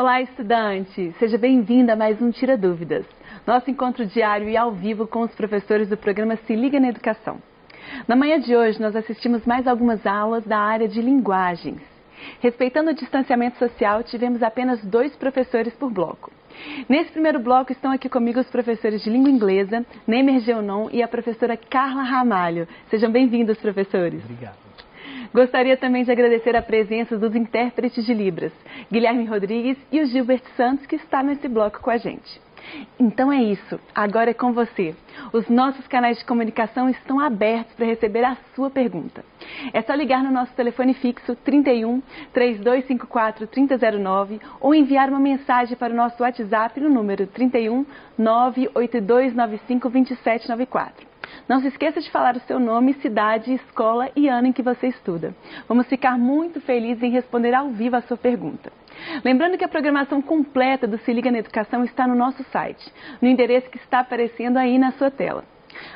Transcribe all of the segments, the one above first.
Olá, estudante! Seja bem-vindo a mais um Tira Dúvidas, nosso encontro diário e ao vivo com os professores do programa Se Liga na Educação. Na manhã de hoje, nós assistimos mais algumas aulas da área de linguagens. Respeitando o distanciamento social, tivemos apenas 2 professores por bloco. Nesse primeiro bloco estão aqui comigo os professores de língua inglesa, Nemer Geonon e a professora Carla Ramalho. Sejam bem-vindos, professores. Obrigado. Gostaria também de agradecer a presença dos intérpretes de Libras, Guilherme Rodrigues e o Gilbert Santos, que está nesse bloco com a gente. Então é isso, agora é com você. Os nossos canais de comunicação estão abertos para receber a sua pergunta. É só ligar no nosso telefone fixo 31 3254 3009 ou enviar uma mensagem para o nosso WhatsApp no número 31 98295 2794. Não se esqueça de falar o seu nome, cidade, escola e ano em que você estuda. Vamos ficar muito felizes em responder ao vivo a sua pergunta. Lembrando que a programação completa do Se Liga na Educação está no nosso site, no endereço que está aparecendo aí na sua tela.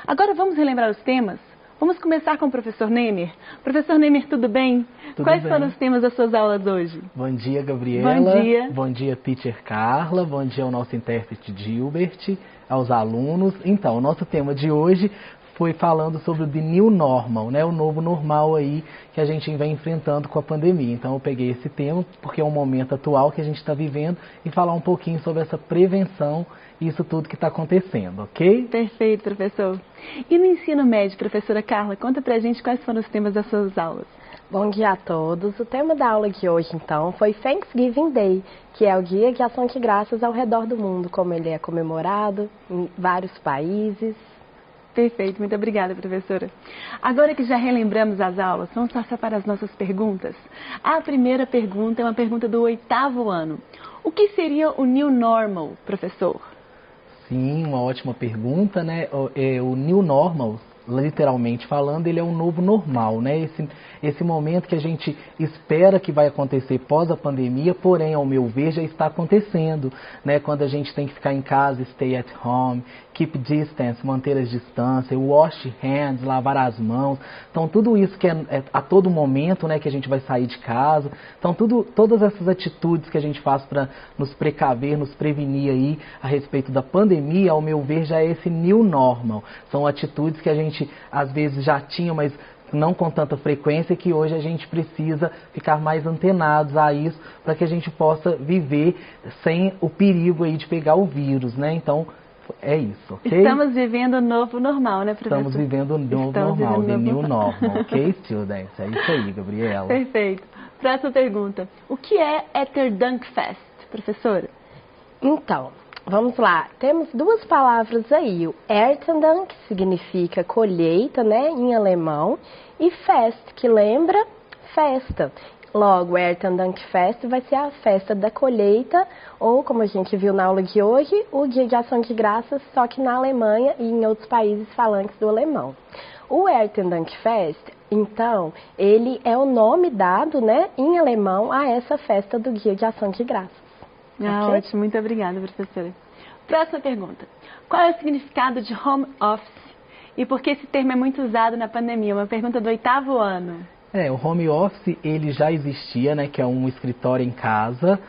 Agora vamos relembrar os temas? Vamos começar com o professor Nemer. Professor Nemer, tudo bem? Quais foram os temas das suas aulas hoje? Bom dia, Gabriela. Bom dia. Bom dia, teacher Carla. Bom dia ao nosso intérprete Gilbert, aos alunos. Então, o nosso tema de hoje foi falando sobre o The New Normal, né? O novo normal aí que a gente vem enfrentando com a pandemia. Então eu peguei esse tema porque é um momento atual que a gente está vivendo e falar um pouquinho sobre essa prevenção e isso tudo que está acontecendo, ok? Perfeito, professor. E no ensino médio, professora Carla, conta pra gente quais foram os temas das suas aulas. Bom dia a todos. O tema da aula de hoje, então, foi Thanksgiving Day, que é o dia de ação de graças ao redor do mundo, como ele é comemorado em vários países. Perfeito, muito obrigada, professora. Agora que já relembramos as aulas, vamos passar para as nossas perguntas. A primeira pergunta é uma pergunta do 8º ano. O que seria o New Normal, professor? Sim, uma ótima pergunta, né? O New Normal, literalmente falando, ele é um novo normal, né? Esse momento que a gente espera que vai acontecer pós a pandemia, porém, ao meu ver, já está acontecendo, né? Quando a gente tem que ficar em casa, stay at home, keep distance, manter as distâncias, wash hands, lavar as mãos. Então, tudo isso que é a todo momento, né, que a gente vai sair de casa. Então, todas essas atitudes que a gente faz para nos precaver, nos prevenir aí a respeito da pandemia, ao meu ver, já é esse new normal. São atitudes que a gente, às vezes, já tinha, mas não com tanta frequência, que hoje a gente precisa ficar mais antenados a isso para que a gente possa viver sem o perigo aí de pegar o vírus, né? Então, é isso, ok? Estamos vivendo o novo normal, né, professor? Estamos vivendo o novo normal, the new normal, ok, students? É isso aí, Gabriela. Perfeito. Próxima pergunta. O que é Erntedankfest, professora? Então, vamos lá. Temos 2 palavras aí. O Erntedank, que significa colheita, né, em alemão, e Fest, que lembra festa. Logo, Erntedankfest vai ser a festa da colheita, ou, como a gente viu na aula de hoje, o dia de ação de graças, só que na Alemanha e em outros países falantes do alemão. O Erntedankfest, então, ele é o nome dado, né, em alemão a essa festa do dia de ação de graças. Ah, Okay? ótimo. Muito obrigada, professora. Próxima pergunta. Qual é o significado de home office e por que esse termo é muito usado na pandemia? Uma pergunta do 8º ano. O home office, ele já existia, né, que é um escritório em casa,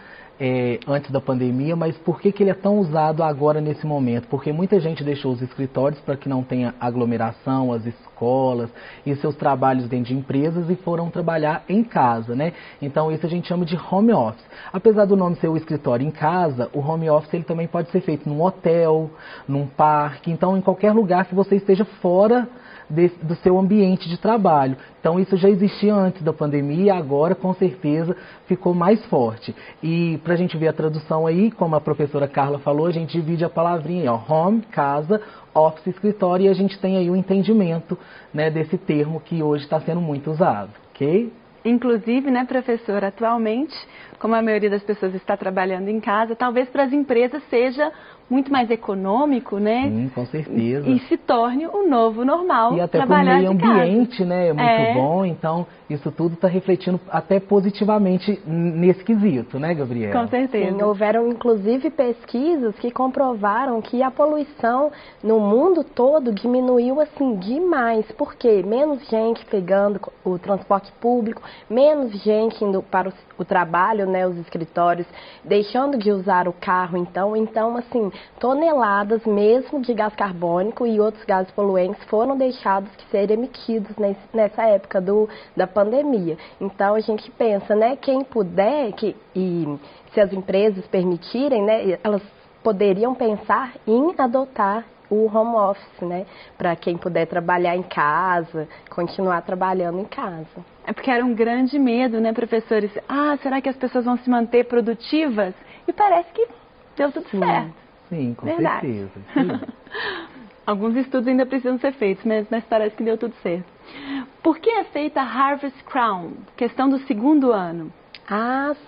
antes da pandemia, mas por que ele é tão usado agora nesse momento? Porque muita gente deixou os escritórios para que não tenha aglomeração, as escolas e seus trabalhos dentro de empresas e foram trabalhar em casa, né? Então isso a gente chama de home office. Apesar do nome ser o escritório em casa, o home office ele também pode ser feito num hotel, num parque, então em qualquer lugar que você esteja fora do seu ambiente de trabalho. Então isso já existia antes da pandemia e agora com certeza ficou mais forte. E para a gente ver a tradução aí, como a professora Carla falou, a gente divide a palavrinha aí, ó, home, casa, office, escritório, e a gente tem aí o entendimento, né, desse termo que hoje está sendo muito usado, ok? Inclusive, né, professora, atualmente, como a maioria das pessoas está trabalhando em casa, talvez para as empresas seja muito mais econômico, né? Sim, com certeza. E se torne o novo normal. E até para o meio ambiente, né? É muito bom, então isso tudo está refletindo até positivamente nesse quesito, né, Gabriela? Com certeza. Sim, houveram inclusive pesquisas que comprovaram que a poluição no mundo todo diminuiu assim demais, porque menos gente pegando o transporte público, menos gente indo para o trabalho, né, os escritórios, deixando de usar o carro, então assim, toneladas mesmo de gás carbônico e outros gases poluentes foram deixados de ser emitidos nessa época da pandemia. Então a gente pensa, né, quem puder, e se as empresas permitirem, né, elas poderiam pensar em adotar o home office, né, para quem puder trabalhar em casa, continuar trabalhando em casa. É porque era um grande medo, né, professores? Será que as pessoas vão se manter produtivas? E parece que deu tudo certo. Sim, com Verdade. certeza. Sim. Alguns estudos ainda precisam ser feitos, mas parece que deu tudo certo. Por que é feita a Harvest Crown? Questão do segundo ano.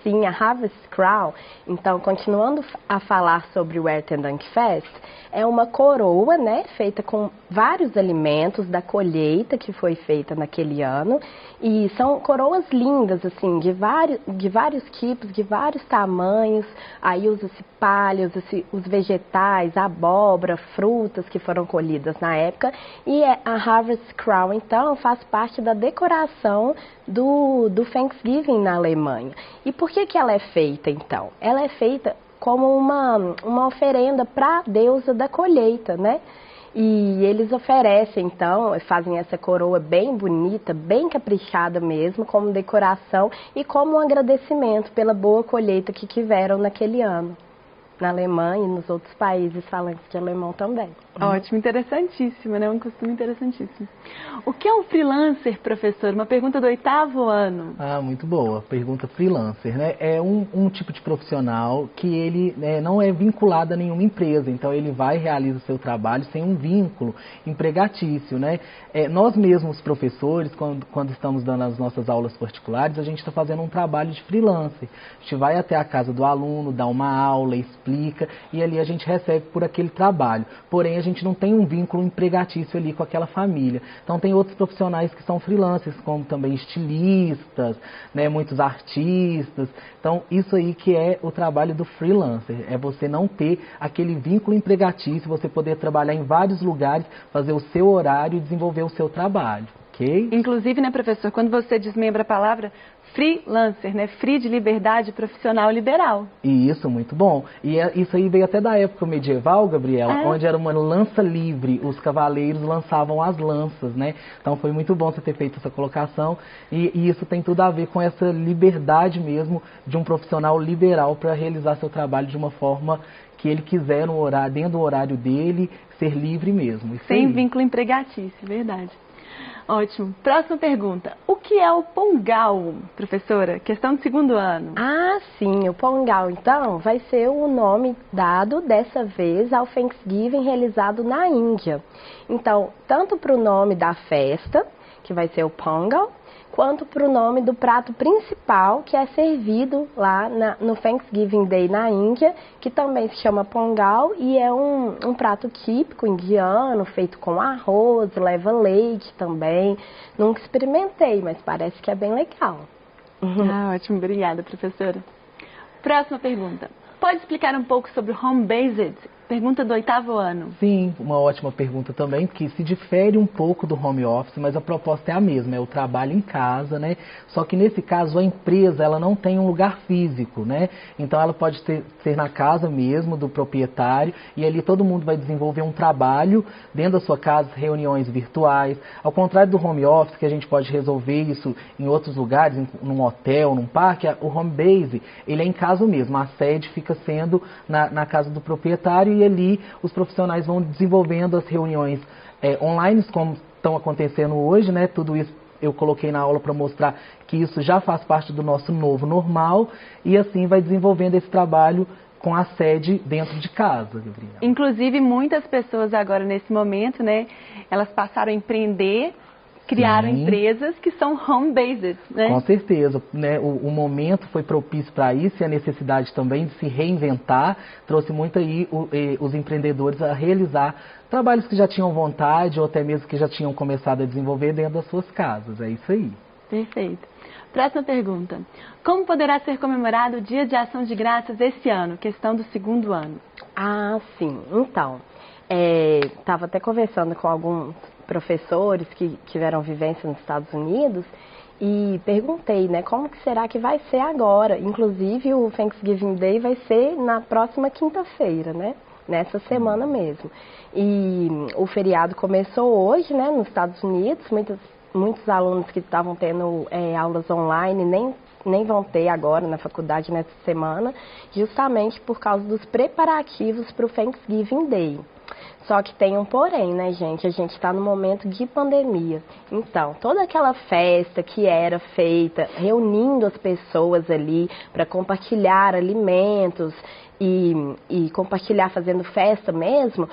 Sim, a Harvest Crown. Então, continuando a falar sobre o Ernte Dankfest, é uma coroa, né, feita com vários alimentos da colheita que foi feita naquele ano. E são coroas lindas, assim, de vários tipos, de vários tamanhos. Aí usa-se palha, usa-se os vegetais, abóbora, frutas que foram colhidas na época. E a Harvest Crown, então, faz parte da decoração do Thanksgiving na Alemanha. E por que ela é feita, então? Ela é feita como uma oferenda para a deusa da colheita, né? E eles oferecem, então, fazem essa coroa bem bonita, bem caprichada mesmo, como decoração e como um agradecimento pela boa colheita que tiveram naquele ano. Na Alemanha e nos outros países falantes de alemão também. Ótimo, interessantíssimo, né? Um costume interessantíssimo. O que é um freelancer, professor? Uma pergunta do 8º ano. Muito boa. Pergunta freelancer, né? É um tipo de profissional que ele não é vinculado a nenhuma empresa. Então, ele vai e realiza o seu trabalho sem um vínculo empregatício, né? Nós mesmos, professores, quando estamos dando as nossas aulas particulares, a gente está fazendo um trabalho de freelancer. A gente vai até a casa do aluno, dá uma aula, explica, e ali a gente recebe por aquele trabalho. Porém, a gente não tem um vínculo empregatício ali com aquela família. Então, tem outros profissionais que são freelancers, como também estilistas, né, muitos artistas. Então, isso aí que é o trabalho do freelancer, é você não ter aquele vínculo empregatício, você poder trabalhar em vários lugares, fazer o seu horário e desenvolver o seu trabalho. Okay? Inclusive, né, professor, quando você desmembra a palavra freelancer, né? Free de liberdade profissional liberal. Isso, muito bom. E isso aí veio até da época medieval, Gabriela, onde era uma lança livre, os cavaleiros lançavam as lanças, né? Então foi muito bom você ter feito essa colocação e isso tem tudo a ver com essa liberdade mesmo de um profissional liberal para realizar seu trabalho de uma forma que ele quiser, no horário, dentro do horário dele, ser livre mesmo. Isso sem aí. Vínculo empregatício, verdade. Ótimo. Próxima pergunta. O que é o Pongal, professora? Questão do segundo ano. Sim. O Pongal, então, vai ser o nome dado, dessa vez, ao Thanksgiving realizado na Índia. Então, tanto para o nome da festa, que vai ser o Pongal, quanto para o nome do prato principal que é servido lá no Thanksgiving Day na Índia, que também se chama Pongal e é um prato típico indiano, feito com arroz, leva leite também. Nunca experimentei, mas parece que é bem legal. Ótimo, obrigada, professora. Próxima pergunta. Pode explicar um pouco sobre o home-based? Pergunta do 8º ano. Sim, uma ótima pergunta também, porque se difere um pouco do home office, mas a proposta é a mesma, é o trabalho em casa, né? Só que nesse caso a empresa, ela não tem um lugar físico, né? Então ela pode ser na casa mesmo do proprietário e ali todo mundo vai desenvolver um trabalho dentro da sua casa, reuniões virtuais. Ao contrário do home office, que a gente pode resolver isso em outros lugares, num hotel, num parque, o home base, ele é em casa mesmo, a sede fica sendo na casa do proprietário e ali os profissionais vão desenvolvendo as reuniões online, como estão acontecendo hoje, né? Tudo isso eu coloquei na aula para mostrar que isso já faz parte do nosso novo normal e assim vai desenvolvendo esse trabalho com a sede dentro de casa, Gabriela. Inclusive, muitas pessoas agora nesse momento, né? Elas passaram a empreender criaram empresas que são home-based, né? Com certeza, né? O momento foi propício para isso e a necessidade também de se reinventar trouxe muito aí os empreendedores a realizar trabalhos que já tinham vontade ou até mesmo que já tinham começado a desenvolver dentro das suas casas. É isso aí. Perfeito. Próxima pergunta. Como poderá ser comemorado o Dia de Ação de Graças esse ano? Questão do segundo ano. Ah, sim. Então, estava até conversando com alguns professores que tiveram vivência nos Estados Unidos e perguntei, né, como que será que vai ser agora? Inclusive, o Thanksgiving Day vai ser na próxima quinta-feira, né? Nessa semana mesmo. E o feriado começou hoje, né, nos Estados Unidos. Muitos alunos que estavam tendo aulas online nem vão ter agora na faculdade nessa semana, justamente por causa dos preparativos para o Thanksgiving Day. Só que tem um porém, né, gente? A gente está no momento de pandemia. Então, toda aquela festa que era feita, reunindo as pessoas ali para compartilhar alimentos e compartilhar fazendo festa mesmo,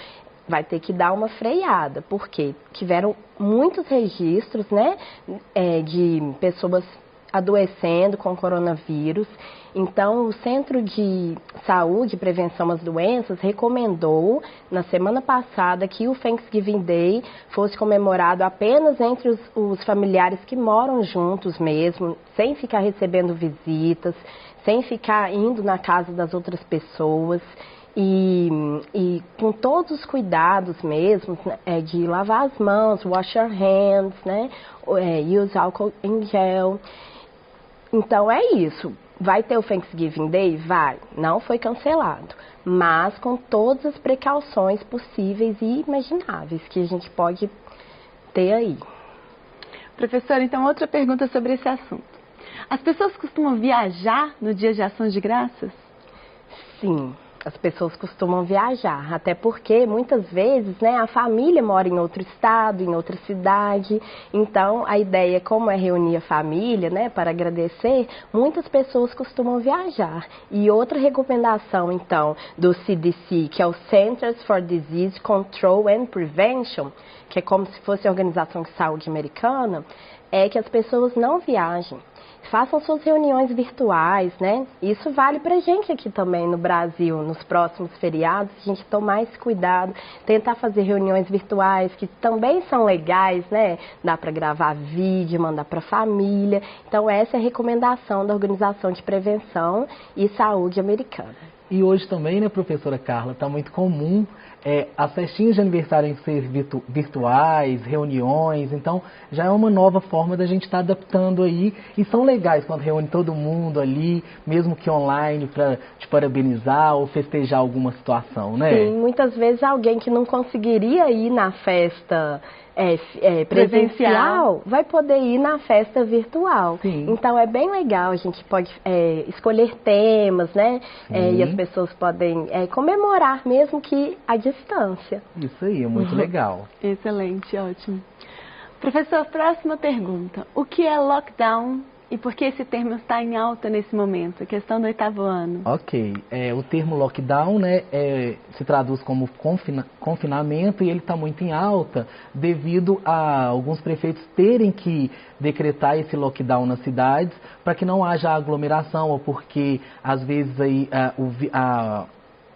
vai ter que dar uma freada, porque tiveram muitos registros, né, de pessoas adoecendo com coronavírus. Então, o Centro de Saúde e Prevenção às Doenças recomendou, na semana passada, que o Thanksgiving Day fosse comemorado apenas entre os familiares que moram juntos mesmo, sem ficar recebendo visitas, sem ficar indo na casa das outras pessoas. E com todos os cuidados mesmo, de lavar as mãos, wash your hands, né, use álcool em gel. Então é isso. Vai ter o Thanksgiving Day? Vai. Não foi cancelado. Mas com todas as precauções possíveis e imagináveis que a gente pode ter aí. Professora, então outra pergunta sobre esse assunto. As pessoas costumam viajar no Dia de Ação de Graças? Sim. As pessoas costumam viajar, até porque muitas vezes, né, a família mora em outro estado, em outra cidade. Então, a ideia, como é reunir a família, né, para agradecer, muitas pessoas costumam viajar. E outra recomendação, então, do CDC, que é o Centers for Disease Control and Prevention, que é como se fosse a Organização de Saúde Americana, é que as pessoas não viajem. Façam suas reuniões virtuais, né? Isso vale pra gente aqui também no Brasil, nos próximos feriados, a gente tomar esse cuidado, tentar fazer reuniões virtuais que também são legais, né? Dá pra gravar vídeo, mandar pra família. Então essa é a recomendação da Organização de Prevenção e Saúde Americana. E hoje também, né, professora Carla, está muito comum as festinhas de aniversário ser virtuais, reuniões, então já é uma nova forma da gente estar adaptando aí, e são legais quando reúne todo mundo ali, mesmo que online, para te parabenizar ou festejar alguma situação, né? Sim, muitas vezes alguém que não conseguiria ir na festa presencial vai poder ir na festa virtual. Sim. Então é bem legal, a gente pode escolher temas, né? E as pessoas podem comemorar mesmo que à distância. Isso aí, é muito legal. Excelente, ótimo. Professor, próxima pergunta. O que é lockdown e por que esse termo está em alta nesse momento? A questão do 8º ano. Ok. O termo lockdown, né, se traduz como confinamento e ele está muito em alta devido a alguns prefeitos terem que decretar esse lockdown nas cidades para que não haja aglomeração ou porque às vezes aí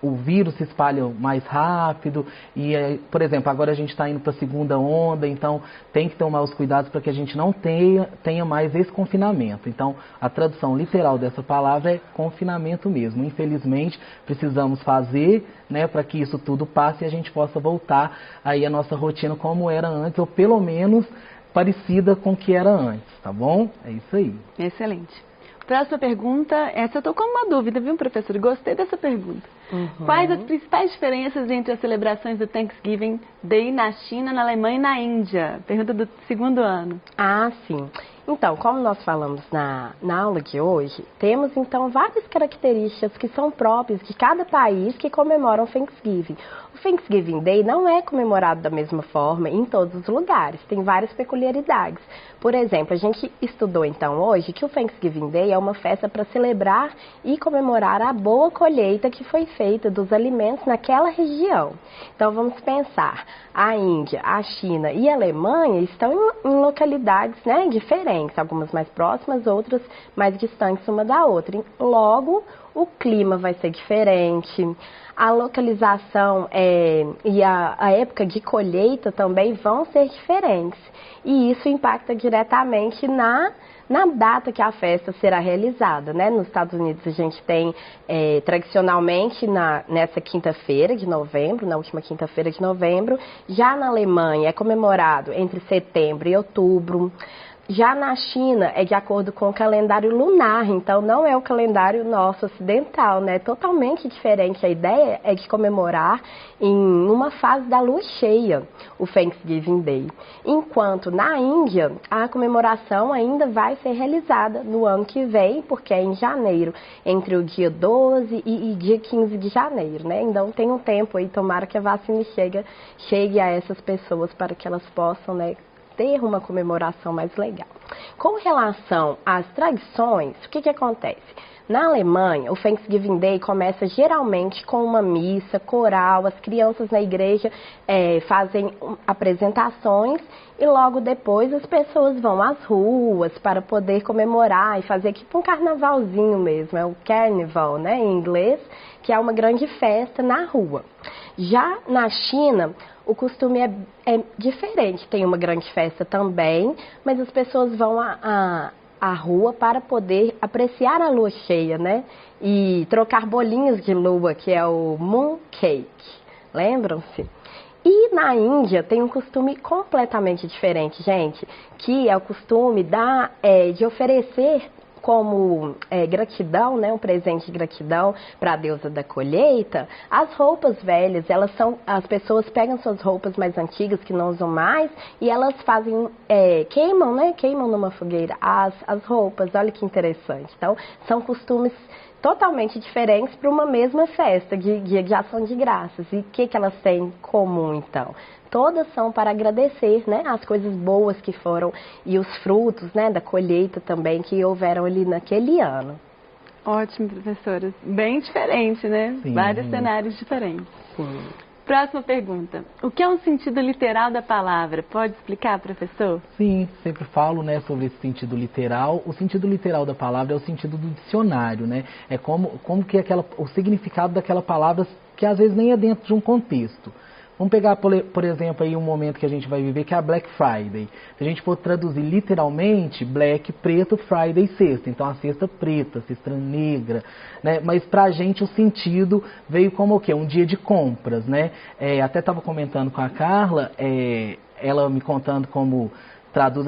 o vírus se espalha mais rápido e, por exemplo, agora a gente está indo para a segunda onda, então tem que tomar os cuidados para que a gente não tenha mais esse confinamento. Então, a tradução literal dessa palavra é confinamento mesmo. Infelizmente, precisamos fazer, né, para que isso tudo passe e a gente possa voltar aí a nossa rotina como era antes, ou pelo menos parecida com o que era antes, tá bom? É isso aí. Excelente. Próxima pergunta, essa eu estou com uma dúvida, viu, professor? Gostei dessa pergunta. Quais as principais diferenças entre as celebrações do Thanksgiving Day na China, na Alemanha e na Índia? Pergunta do 2º ano. Ah, sim. Então, como nós falamos na aula de hoje, temos então várias características que são próprias de cada país que comemoram o Thanksgiving. O Thanksgiving Day não é comemorado da mesma forma em todos os lugares, tem várias peculiaridades. Por exemplo, a gente estudou então hoje que o Thanksgiving Day é uma festa para celebrar e comemorar a boa colheita que foi feita dos alimentos naquela região. Então vamos pensar, a Índia, a China e a Alemanha estão em localidades, né, diferentes, algumas mais próximas, outras mais distantes uma da outra. Logo, o clima vai ser diferente, a localização e a época de colheita também vão ser diferentes. E isso impacta diretamente na data que a festa será realizada, né? Nos Estados Unidos a gente tem, tradicionalmente, nessa quinta-feira de novembro, na última quinta-feira de novembro. Já na Alemanha é comemorado entre setembro e outubro. Já na China é de acordo com o calendário lunar, então não é o calendário nosso ocidental, né? Totalmente diferente. A ideia é de comemorar em uma fase da lua cheia, o Thanksgiving Day. Enquanto na Índia, a comemoração ainda vai ser realizada no ano que vem, porque é em janeiro, entre o dia 12 e dia 15 de janeiro, né? Então tem um tempo aí, tomara que a vacina chegue a essas pessoas para que elas possam, né, ter uma comemoração mais legal. Com relação às tradições, o que acontece? Na Alemanha, o Thanksgiving Day começa geralmente com uma missa, coral, as crianças na igreja fazem apresentações e logo depois as pessoas vão às ruas para poder comemorar e fazer tipo um carnavalzinho mesmo, é o carnival, né, em inglês, que é uma grande festa na rua. Já na China, o costume é diferente, tem uma grande festa também, mas as pessoas vão à rua para poder apreciar a lua cheia, né? E trocar bolinhos de lua, que é o moon cake, lembram-se? E na Índia tem um costume completamente diferente, gente, que é o costume de oferecer como gratidão, né, um presente de gratidão para a deusa da colheita, as roupas velhas, as pessoas pegam suas roupas mais antigas que não usam mais e elas fazem, queimam numa fogueira as roupas, olha que interessante. Então, são costumes totalmente diferentes para uma mesma festa de ação de graças. E o que elas têm em comum, então? Todas são para agradecer, né, as coisas boas que foram e os frutos, né, da colheita também que houveram ali naquele ano. Ótimo, professora. Bem diferente, né? Sim. Vários cenários diferentes. Sim. Próxima pergunta. O que é um sentido literal da palavra? Pode explicar, professor? Sim, sempre falo, né, sobre esse sentido literal. O sentido literal da palavra é o sentido do dicionário, né? É como que o significado daquela palavra que às vezes nem é dentro de um contexto. Vamos pegar, por exemplo, aí um momento que a gente vai viver, que é a Black Friday. Se a gente for traduzir literalmente, Black, preto, Friday, sexta. Então, a sexta preta, a sexta negra, né? Mas pra gente o sentido veio como o quê? Um dia de compras, né? Até estava comentando com a Carla, ela me contando como traduz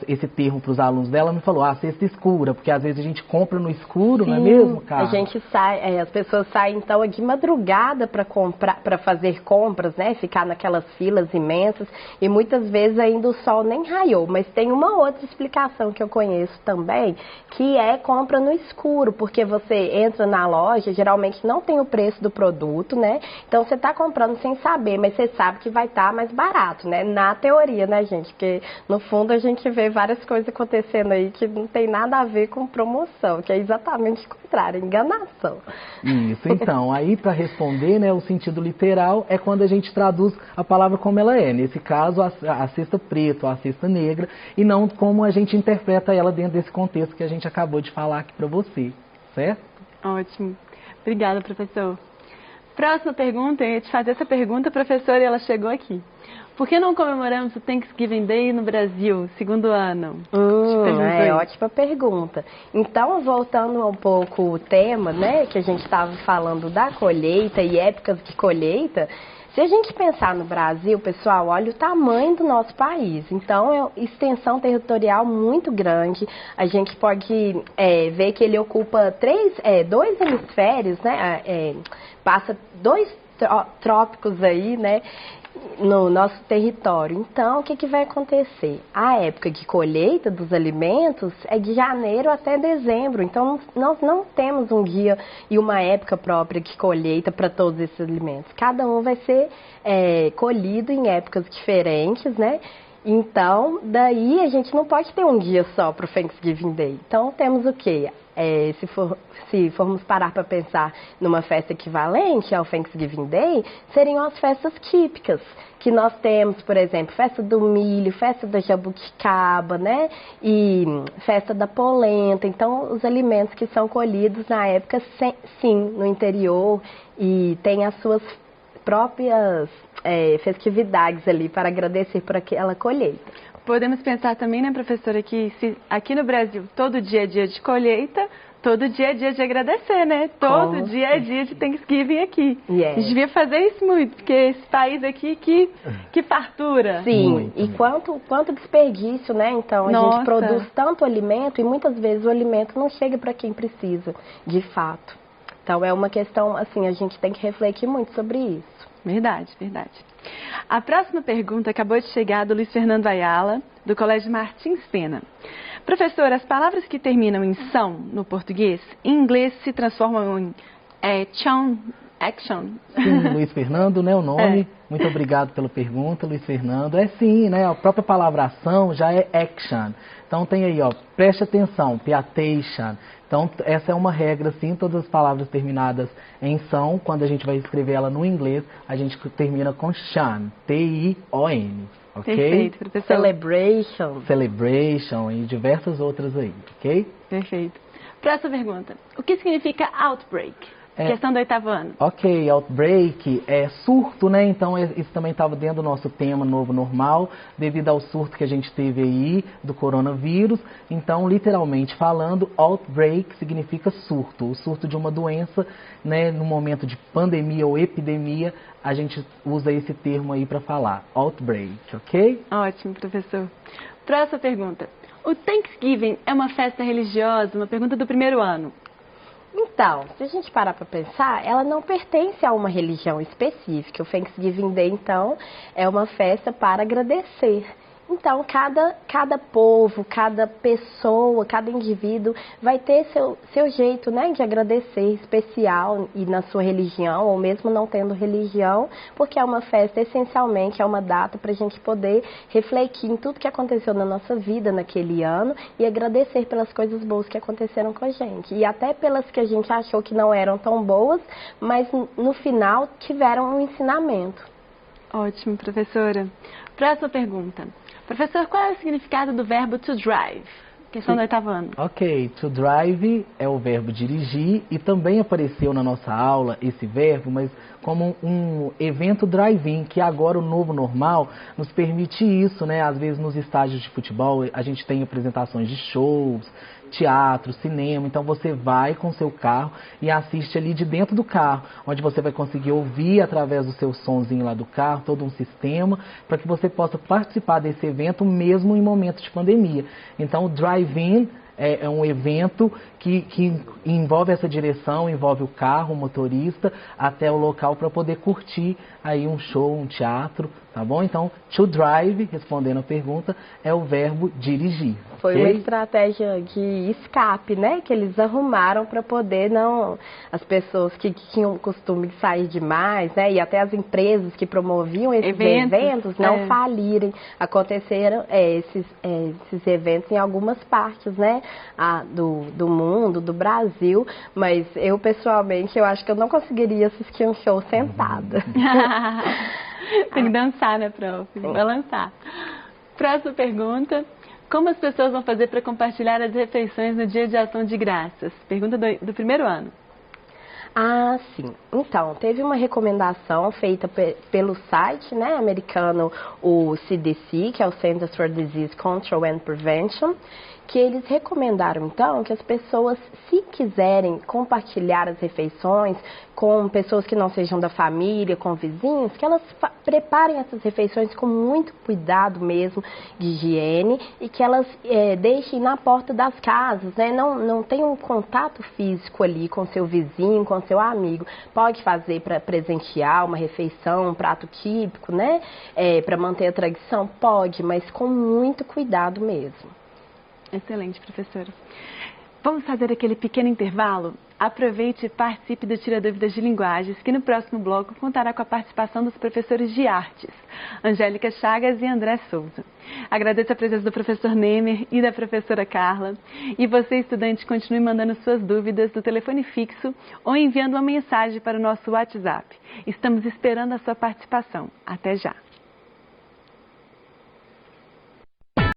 esse termo para os alunos dela, me falou, cesta escura, porque às vezes a gente compra no escuro, sim, não é mesmo, Carla? A gente sai, as pessoas saem então de madrugada para comprar, para fazer compras, né? Ficar naquelas filas imensas e muitas vezes ainda o sol nem raiou, mas tem uma outra explicação que eu conheço também, que é compra no escuro, porque você entra na loja, geralmente não tem o preço do produto, né? Então você está comprando sem saber, mas você sabe que vai estar mais barato, né? Na teoria, né, gente? Porque no fundo a gente vê várias coisas acontecendo aí que não tem nada a ver com promoção, que é exatamente o contrário, enganação. Isso, então, aí para responder, né, o sentido literal é quando a gente traduz a palavra como ela é, nesse caso a cesta preta ou a cesta negra, e não como a gente interpreta ela dentro desse contexto que a gente acabou de falar aqui para você, certo? Ótimo. Obrigada, professor. Próxima pergunta, eu ia te fazer essa pergunta, professora, e ela chegou aqui. Por que não comemoramos o Thanksgiving Day no Brasil, segundo ano? Ótima pergunta. Então, voltando um pouco o tema, né, que a gente estava falando da colheita e épocas de colheita, se a gente pensar no Brasil, pessoal, olha o tamanho do nosso país. Então, é uma extensão territorial muito grande. A gente pode ver que ele ocupa dois hemisférios, né? Passa dois trópicos aí, né? no nosso território. Então, o que vai acontecer? A época de colheita dos alimentos é de janeiro até dezembro. Então, nós não temos um dia e uma época própria de colheita para todos esses alimentos. Cada um vai ser colhido em épocas diferentes, né? Então, daí a gente não pode ter um dia só para o Thanksgiving Day. Então, temos o quê? Se formos parar para pensar numa festa equivalente ao Thanksgiving Day, seriam as festas típicas, que nós temos, por exemplo, festa do milho, festa da jabuticaba, né? E festa da polenta. Então, os alimentos que são colhidos na época, sim, no interior, e tem as suas próprias festividades ali para agradecer por aquela colheita. Podemos pensar também, né, professora, que se aqui no Brasil todo dia é dia de colheita, todo dia é dia de agradecer, né? Todo dia é dia de Thanksgiving aqui. Yes. A gente devia fazer isso muito, porque esse país aqui, que fartura. Sim, muito. E quanto desperdício, né? Então, a Nossa. gente produz tanto alimento e muitas vezes o alimento não chega para quem precisa, de fato. Então, é uma questão, assim, a gente tem que refletir muito sobre isso. Verdade, verdade. A próxima pergunta acabou de chegar do Luiz Fernando Ayala, do Colégio Martins Pena. Professor, as palavras que terminam em são no português, em inglês se transformam em action. Sim, Luiz Fernando, né, o nome. Muito obrigado pela pergunta, Luiz Fernando. É sim, né, a própria palavra ação já é action. Então tem aí, ó, preste atenção, pay attention. Então essa é uma regra, sim, todas as palavras terminadas em são, quando a gente vai escrever ela no inglês, a gente termina com shan, T-I-O-N, ok? Perfeito, professor. Celebration. E diversas outras aí, ok? Perfeito. Próxima pergunta. O que significa outbreak? Questão do 8º ano. Ok, outbreak é surto, né? Então isso também estava dentro do nosso tema novo normal, devido ao surto que a gente teve aí do coronavírus. Então, literalmente falando, outbreak significa surto, o surto de uma doença, né? No momento de pandemia ou epidemia, a gente usa esse termo aí para falar, outbreak, ok? Ótimo, professor. Próxima pergunta. O Thanksgiving é uma festa religiosa? Uma pergunta do 1º ano. Então, se a gente parar para pensar, ela não pertence a uma religião específica. O Thanksgiving Day, então, é uma festa para agradecer. Então, cada povo, cada pessoa, cada indivíduo vai ter seu jeito, né, de agradecer especial e na sua religião, ou mesmo não tendo religião, porque é uma festa, essencialmente, é uma data para a gente poder refletir em tudo que aconteceu na nossa vida naquele ano e agradecer pelas coisas boas que aconteceram com a gente. E até pelas que a gente achou que não eram tão boas, mas no final tiveram um ensinamento. Ótimo, professora. Próxima pergunta. Professor, qual é o significado do verbo to drive? Questão do 8º ano. Ok, to drive é o verbo dirigir e também apareceu na nossa aula esse verbo, mas como um evento drive-in, que agora o novo normal nos permite isso, né? Às vezes nos estádios de futebol a gente tem apresentações de shows, teatro, cinema, então você vai com seu carro e assiste ali de dentro do carro, onde você vai conseguir ouvir através do seu sonzinho lá do carro, todo um sistema, para que você possa participar desse evento mesmo em momentos de pandemia. Então o drive-in é um evento que envolve essa direção, envolve o carro, o motorista, até o local para poder curtir aí um show, um teatro, tá bom? Então, to drive, respondendo a pergunta, é o verbo dirigir. Foi okay? uma estratégia de escape, né? Que eles arrumaram para poder as pessoas que tinham o costume de sair demais, né? E até as empresas que promoviam esses eventos não falirem. Aconteceram esses eventos em algumas partes, né? Do mundo, do Brasil, mas eu pessoalmente, eu acho que eu não conseguiria assistir um show sentada. Tem que dançar, né, prof? Balançar. Próxima pergunta. Como as pessoas vão fazer para compartilhar as refeições no Dia de Ação de Graças? Pergunta do 1º ano. Ah, sim. Então, teve uma recomendação feita pelo site, né, americano, o CDC, que é o Centers for Disease Control and Prevention, que eles recomendaram, então, que as pessoas, se quiserem compartilhar as refeições com pessoas que não sejam da família, com vizinhos, que elas preparem essas refeições com muito cuidado mesmo de higiene e que elas deixem na porta das casas, né? Não tenham um contato físico ali com seu vizinho, com seu amigo. Pode fazer para presentear uma refeição, um prato típico, né? Para manter a tradição? Pode, mas com muito cuidado mesmo. Excelente, professora. Vamos fazer aquele pequeno intervalo? Aproveite e participe do Tira Dúvidas de Linguagens, que no próximo bloco contará com a participação dos professores de artes, Angélica Chagas e André Souza. Agradeço a presença do professor Nemer e da professora Carla. E você, estudante, continue mandando suas dúvidas do telefone fixo ou enviando uma mensagem para o nosso WhatsApp. Estamos esperando a sua participação. Até já!